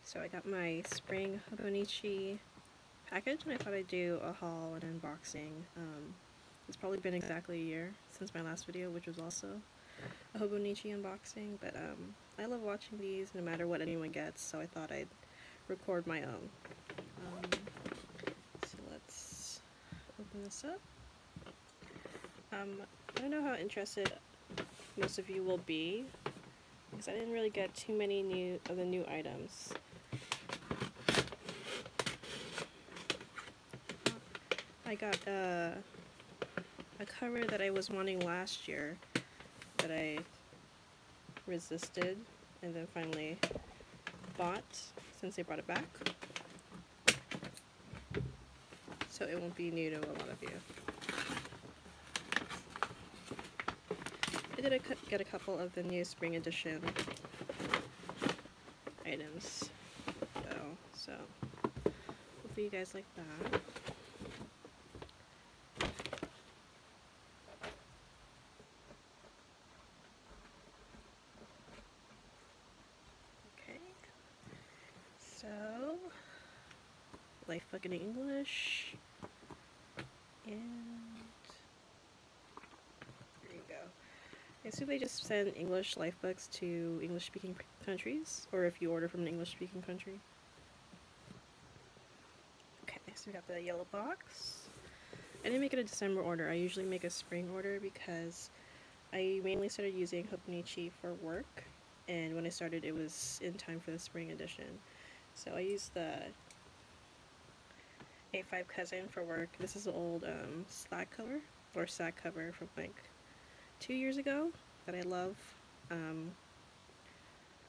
So I got my Spring Hobonichi package and I thought I'd do a haul and unboxing. It's probably been exactly a year since my last video, which was also a Hobonichi unboxing, but I love watching these no matter what anyone gets, so I thought I'd record my own. So let's open this up. I don't know how interested most of you will be, because I didn't really get too many of the new items. I got a cover that I was wanting last year that I resisted and then finally bought since they brought it back. So it won't be new to a lot of you. I did get a couple of the new spring edition items though, so hopefully you guys like that. Okay, so Life Book in English, and there you go. I assume they just send English life books to English-speaking countries, or if you order from an English-speaking country. Okay, so we got the yellow box. I didn't make it a December order. I usually make a spring order because I mainly started using Hobonichi for work, and when I started it was in time for the spring edition. So I used the A5 Cousin for work. This is an old Slack cover, or sack cover from like 2 years ago that I love. I'm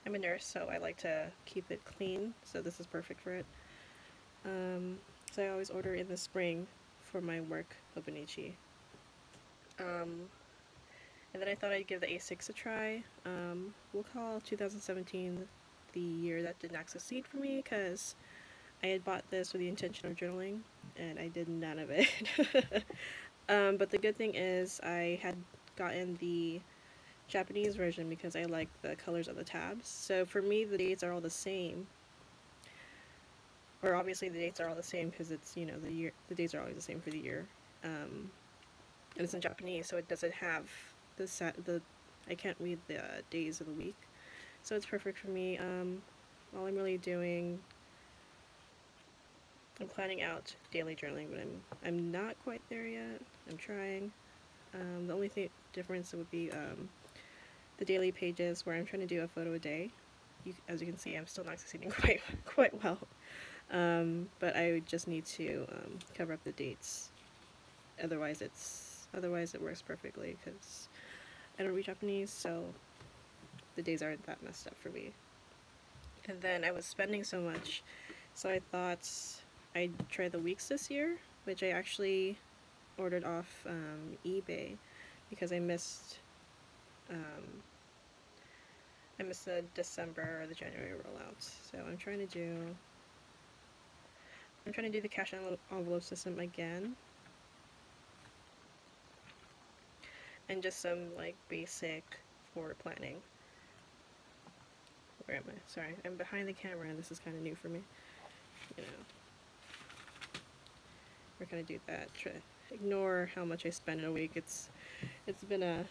a nurse, so I like to keep it clean, so this is perfect for it. So I always order in the spring for my work Hobonichi. And then I thought I'd give the A6 a try. We'll call 2017 the year that did not succeed for me, because I had bought this with the intention of journaling and I did none of it. But the good thing is I had gotten the Japanese version because I like the colors of the tabs. So for me the dates are all the same. Or obviously the dates are all the same because it's, you know, the dates are always the same for the year. And it's in Japanese, so it doesn't have I can't read the days of the week. So it's perfect for me. All I'm really doing, I'm planning out daily journaling, but I'm not quite there yet. I'm trying. The only difference would be the daily pages where I'm trying to do a photo a day. As you can see, I'm still not succeeding quite well. But I just need to cover up the dates. Otherwise it works perfectly because I don't read Japanese, so the days aren't that messed up for me. And then I was spending so much, so I thought I'd try the weeks this year, which I actually ordered off eBay because I missed the December or the January rollout. So I'm trying to do the cash envelope system again, and just some like basic forward planning. Where am I? Sorry, I'm behind the camera and this is kind of new for me. You know, we're gonna do that. Ignore how much I spend in a week. It's been a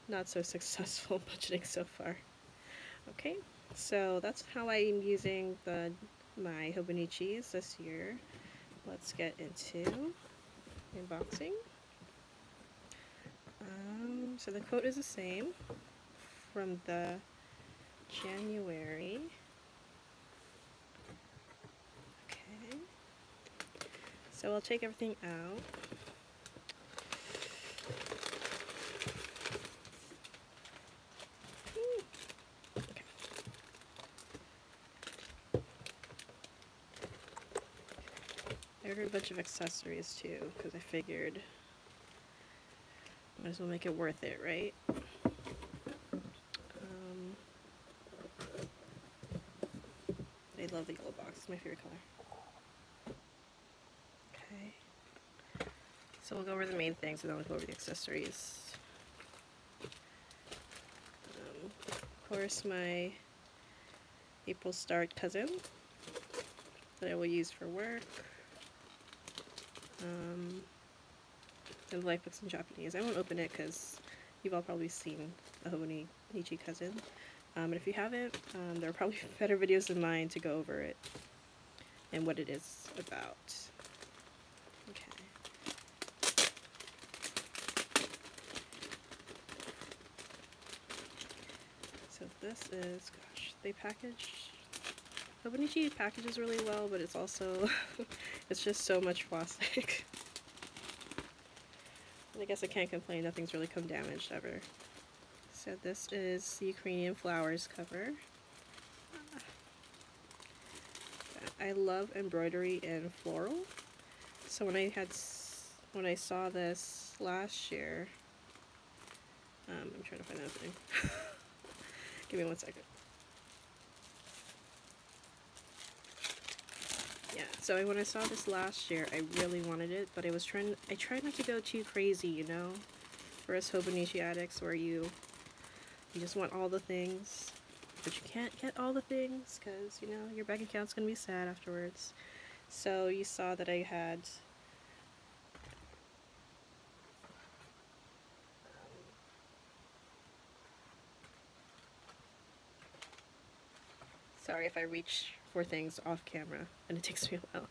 not so successful budgeting so far. Okay, so that's how I'm using my Hobonichis this year. Let's get into unboxing. So the quote is the same from the January. Okay, so I'll take everything out. Okay. I ordered a bunch of accessories too, because I figured might as well make it worth it, right? I love the yellow box. It's my favorite color. Okay. So we'll go over the main things and then we'll go over the accessories. Of course, my April Star cousin. that I will use for work. And life books in Japanese. I won't open it because you've all probably seen a Hobonichi cousin. And if you haven't, there are probably better videos than mine to go over it and what it is about. Okay. So this is, gosh, they package, Hobonichi packages really well, but it's also, it's just so much plastic. I guess I can't complain, nothing's really come damaged ever. So this is the Ukrainian flowers cover. I love embroidery and floral. So when I saw this last year, I'm trying to find the opening. Give me 1 second. Yeah, so when I saw this last year, I really wanted it, but I tried not to go too crazy, you know? For us Hobonichi addicts, where you just want all the things, but you can't get all the things, because, you know, your bank account's gonna be sad afterwards. So you saw that I had sorry if I reach for things off camera and it takes me a while.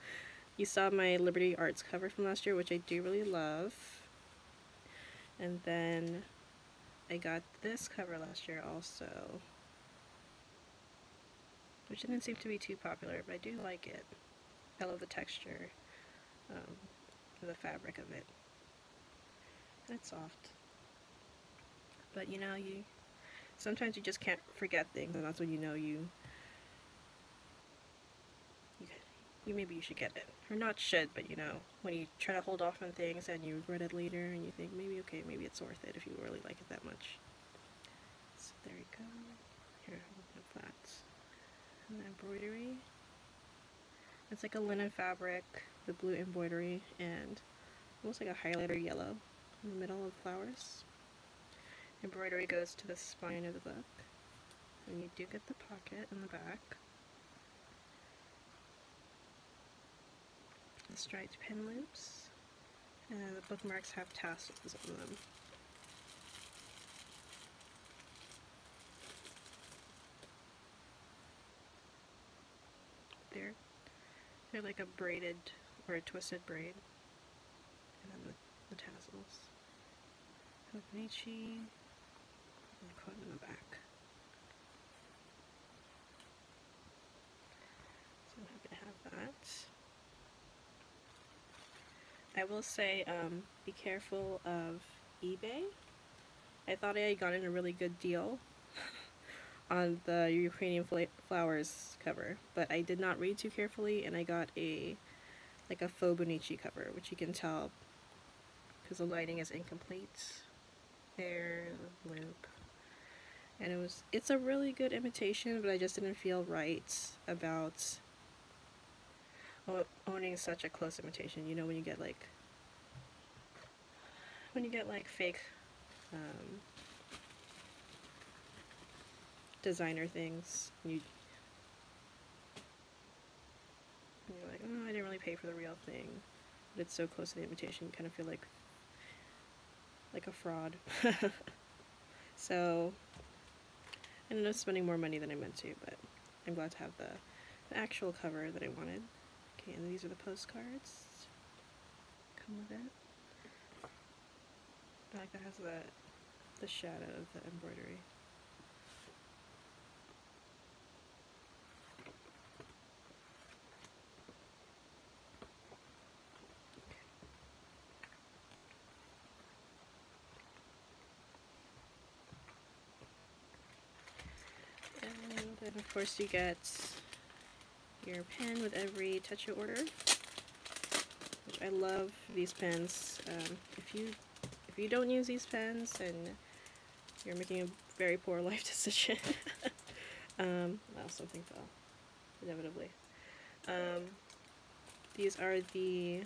You saw my Liberty Arts cover from last year, which I do really love. And then I got this cover last year also, which didn't seem to be too popular, but I do like it. I love the texture, the fabric of it. And it's soft. But you know, sometimes you just can't forget things, and that's when you know maybe you should get it. Or not should, but you know, when you try to hold off on things and you regret it later and you think maybe, okay, maybe it's worth it if you really like it that much. So there you go. Here, look at that. And the embroidery. It's like a linen fabric with blue embroidery and almost like a highlighter yellow in the middle of flowers. Embroidery goes to the spine of the book. And you do get the pocket in the back. The striped pin loops, and the bookmarks have tassels on them. They're like a braided or a twisted braid, and then the tassels. Hobonichi, and the quote in the back. So I'm happy to have that. I will say, be careful of eBay. I thought I had gotten a really good deal on the Ukrainian flowers cover, but I did not read too carefully, and I got like a faux Hobonichi cover, which you can tell because the lighting is incomplete. There's a loop, and it's a really good imitation, but I just didn't feel right about owning such a close imitation. You know, when you get like fake designer things, you're like, oh, I didn't really pay for the real thing, but it's so close to the imitation, you kind of feel like a fraud. So I ended up spending more money than I meant to, but I'm glad to have the actual cover that I wanted. Okay, and these are the postcards. Come with it. I like that it has the shadow of the embroidery. And then of course you get your pen with every Techo order, which I love these pens. If you don't use these pens, then you're making a very poor life decision. Well, something fell, inevitably. These are the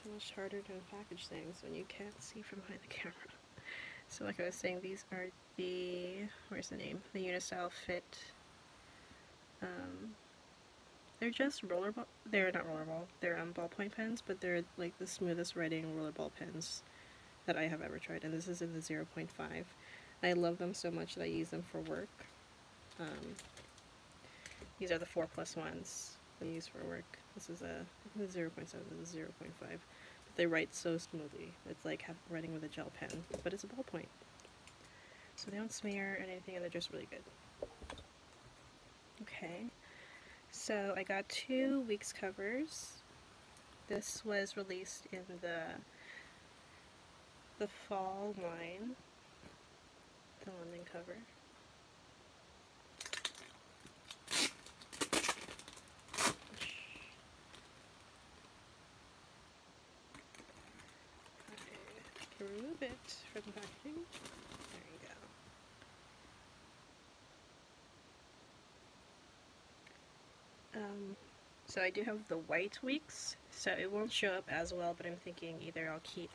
so much harder to package things when you can't see from behind the camera. So like I was saying, these are the, where's the name? The Unistyle Fit. They're just rollerball, they're not rollerball, they're ballpoint pens, but they're like the smoothest writing rollerball pens that I have ever tried, and this is in the 0.5. I love them so much that I use them for work. These are the 4+ ones I use for work. This is a 0.7, this is 0.5. But they write so smoothly. It's like writing with a gel pen, but it's a ballpoint. So they don't smear or anything, and they're just really good. Okay, so I got 2 weeks covers. This was released in the fall line, the London cover. Remove it from the packaging. There you go. So I do have the white weeks, so it won't show up as well, but I'm thinking either I'll keep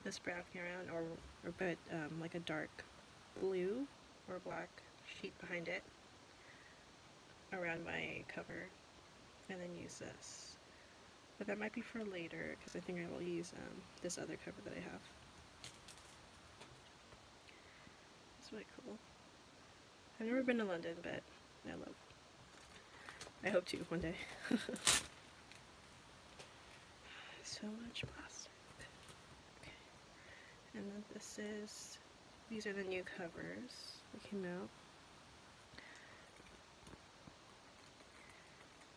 this brown around or put like a dark blue or black sheet behind it around my cover, and then use this. But that might be for later, because I think I will use this other cover that I have. It's really cool. I've never been to London, but I hope to one day. So much plastic. Okay. And then these are the new covers that came out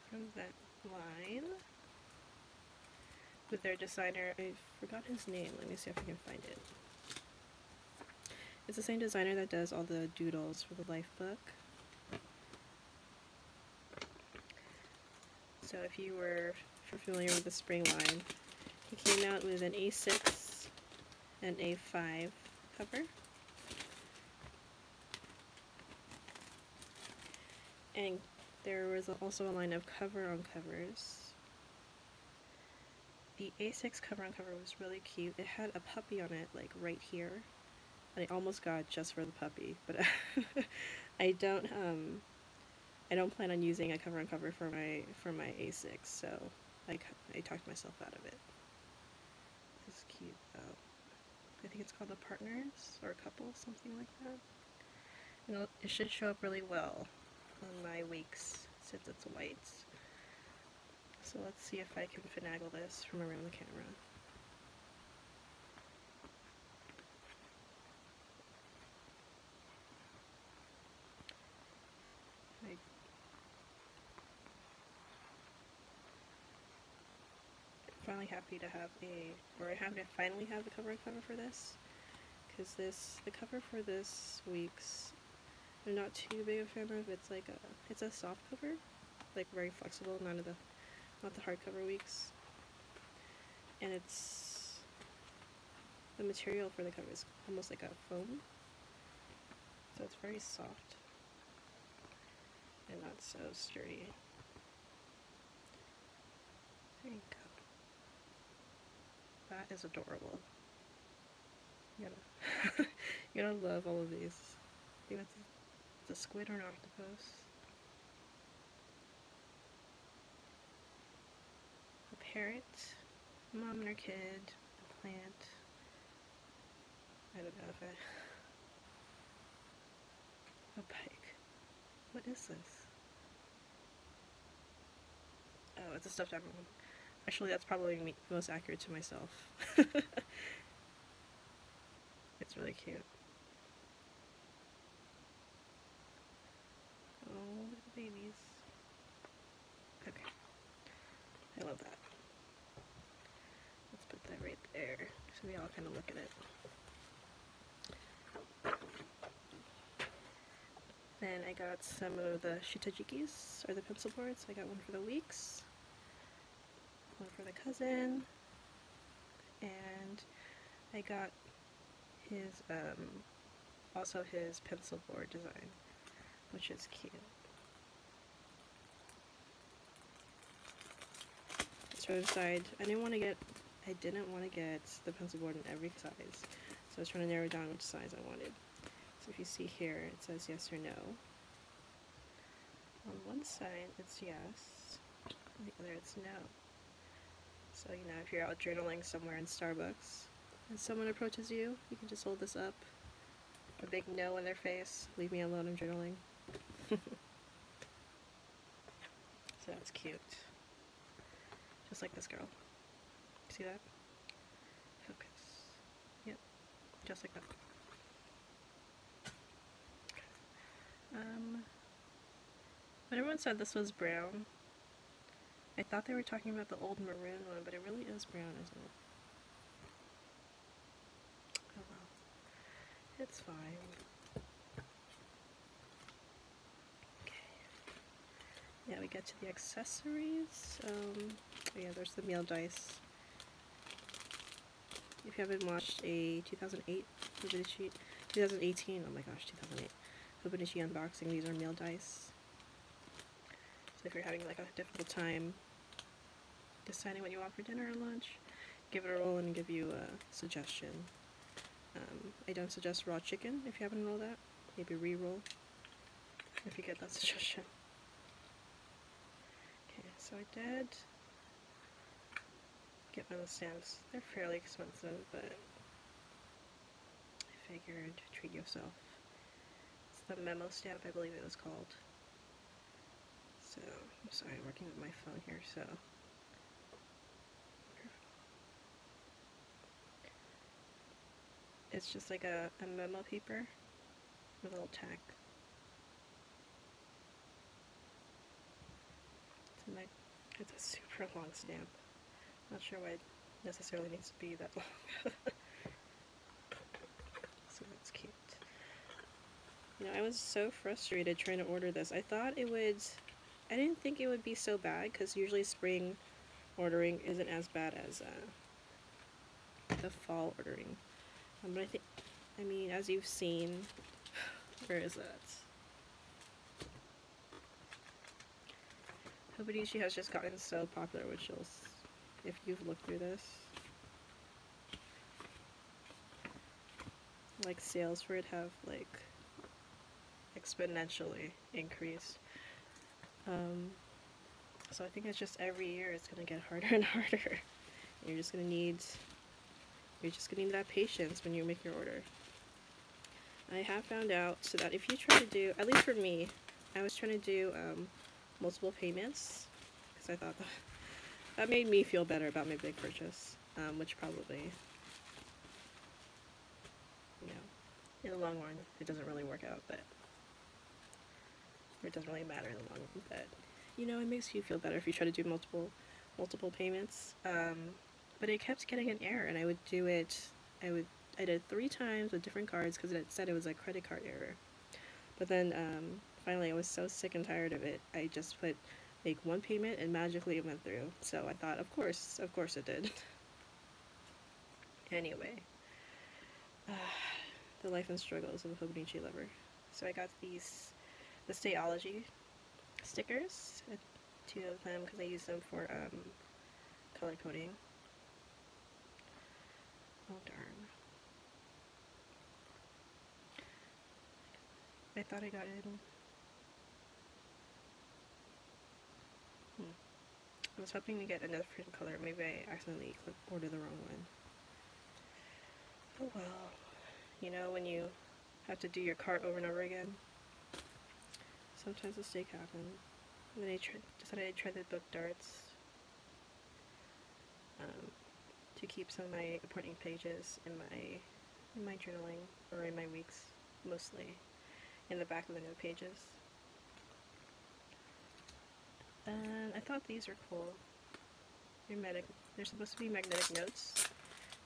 from that line with their designer. I forgot his name. Let me see if I can find it. It's the same designer that does all the doodles for the Life book. So if you're familiar with the Spring line, he came out with an A6 and A5 cover. And there was also a line of cover-on covers. The A6 cover-on-cover was really cute. It had a puppy on it, like right here. And I almost got it just for the puppy, but I don't plan on using a cover-on-cover for my A6, so I talked myself out of it. This is cute though. I think it's called a Partners or a Couple, something like that. And it should show up really well on my weeks since it's white. So let's see if I can finagle this from around the camera. I'm finally happy to have I finally have the cover for this, because the cover for this week's, I'm not too big a fan of. It's a soft cover, like very flexible, not the hardcover weeks, and the material for the cover is almost like a foam, so it's very soft and not so sturdy. There you go. That is adorable. You gotta love all of these. I think it's a squid or an octopus. A parrot, a mom and her kid, a plant. I don't know if a pike. What is this? Oh, it's a stuffed animal. Actually, that's probably most accurate to myself. It's really cute. Oh, look at the babies. Okay. I love that. Let's put that right there so we all kind of look at it. Then I got some of the shitajikis, or the pencil boards. I got one for the weeks, one for the cousin, and I got his, also his pencil board design, which is cute. So I decided I didn't want to get I didn't want to get the pencil board in every size, so I was trying to narrow down which size I wanted. So if you see here, it says yes or no. On one side, it's yes, on the other, it's no. So, you know, if you're out journaling somewhere in Starbucks and someone approaches you, you can just hold this up. A big no in their face. Leave me alone, I'm journaling. So that's cute. Just like this girl. See that? Focus. Yep. Just like that. But everyone said this was brown. I thought they were talking about the old maroon one, but it really is brown, isn't it? Oh well. It's fine. Okay. Yeah, we get to the accessories. Yeah, there's the meal dice. If you haven't watched a 2008 Hobonichi, 2018, oh my gosh, 2008 Hobonichi unboxing, these are meal dice. So if you're having like a difficult time deciding what you want for dinner or lunch, give it a roll and give you a suggestion. I don't suggest raw chicken if you haven't rolled that. Maybe re-roll if you get that suggestion. Okay, so I did get one of the stamps. They're fairly expensive, but I figured treat yourself. It's the Memo stamp, I believe it was called. So, I'm sorry, I'm working with my phone here, so. It's just like a memo paper with a little tack. It's a super long stamp. Not sure why it necessarily needs to be that long. So that's cute. You know, I was so frustrated trying to order this. I didn't think it would be so bad, because usually spring ordering isn't as bad as the fall ordering. But I mean, as you've seen, where is that? Hobonichi has just gotten so popular, which you'll, if you've looked through this, like sales for it have like exponentially increased. So I think it's just every year it's gonna get harder and harder. You're just gonna need that patience when you make your order. I have found out so that if you try to do, at least for me, I was trying to do multiple payments, because I thought that made me feel better about my big purchase, which probably, you know, in the long run, it doesn't really work out, but, or it doesn't really matter in the long run, but, you know, it makes you feel better if you try to do multiple payments. But it kept getting an error, and I would do it, I did 3 times with different cards, because it said it was a credit card error. But then, finally, I was so sick and tired of it, I just put, make one payment, and magically it went through. So I thought, of course it did. Anyway, the life and struggles of a Hobonichi lover. So I got the Stayology stickers, 2 of them, because I use them for, color coding. Oh darn. I thought I got it. I was hoping to get a different color. Maybe I accidentally ordered the wrong one. Oh well. You know, when you have to do your cart over and over again, sometimes mistakes happen. And then I decided I'd try the book darts. To keep some of my important pages in my journaling, or in my weeks, mostly in the back of the note pages. And I thought these were cool. They're supposed to be magnetic notes.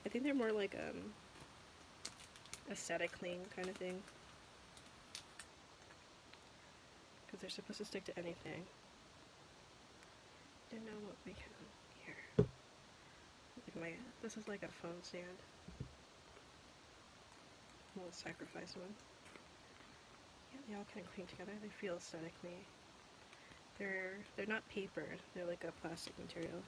I think they're more like aesthetic cling kind of thing, because they're supposed to stick to anything. Didn't know what we have here. This is like a phone stand. A little sacrifice one. Yeah, they all kind of cling together. They feel aesthetically. They're not paper. They're like a plastic material.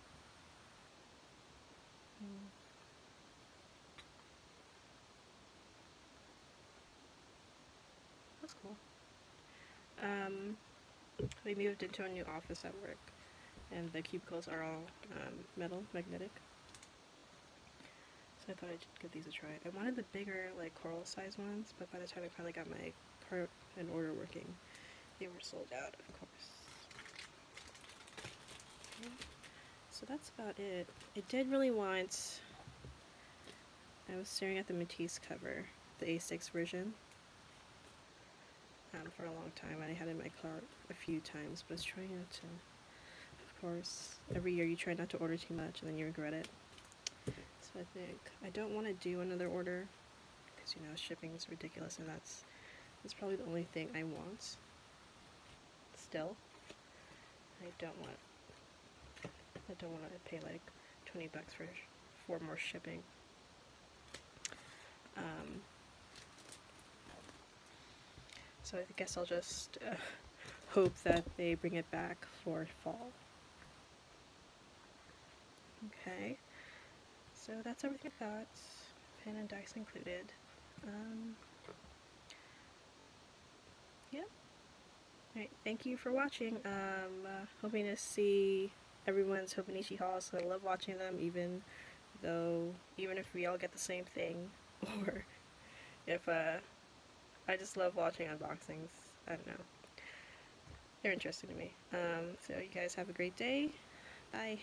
That's cool. We moved into a new office at work, and the cubicles are all metal, magnetic. So I thought I'd give these a try. I wanted the bigger, like coral size ones, but by the time I finally got my cart and order working, they were sold out, of course. Okay. So that's about it. I did really want... I was staring at the Matisse cover, the A6 version, for a long time. I had it in my cart a few times, but I was trying not to... Of course, every year you try not to order too much and then you regret it. So I think I don't want to do another order because, you know, shipping is ridiculous, and that's probably the only thing I want. Still, I don't want to pay like $20 for more shipping. So I guess I'll just hope that they bring it back for fall. Okay, so that's everything I got, pen and dice included. Yeah. Alright, thank you for watching. Hoping to see everyone's Hobonichi hauls. So I love watching them, even if we all get the same thing, or if I just love watching unboxings. I don't know. They're interesting to me. So you guys have a great day. Bye.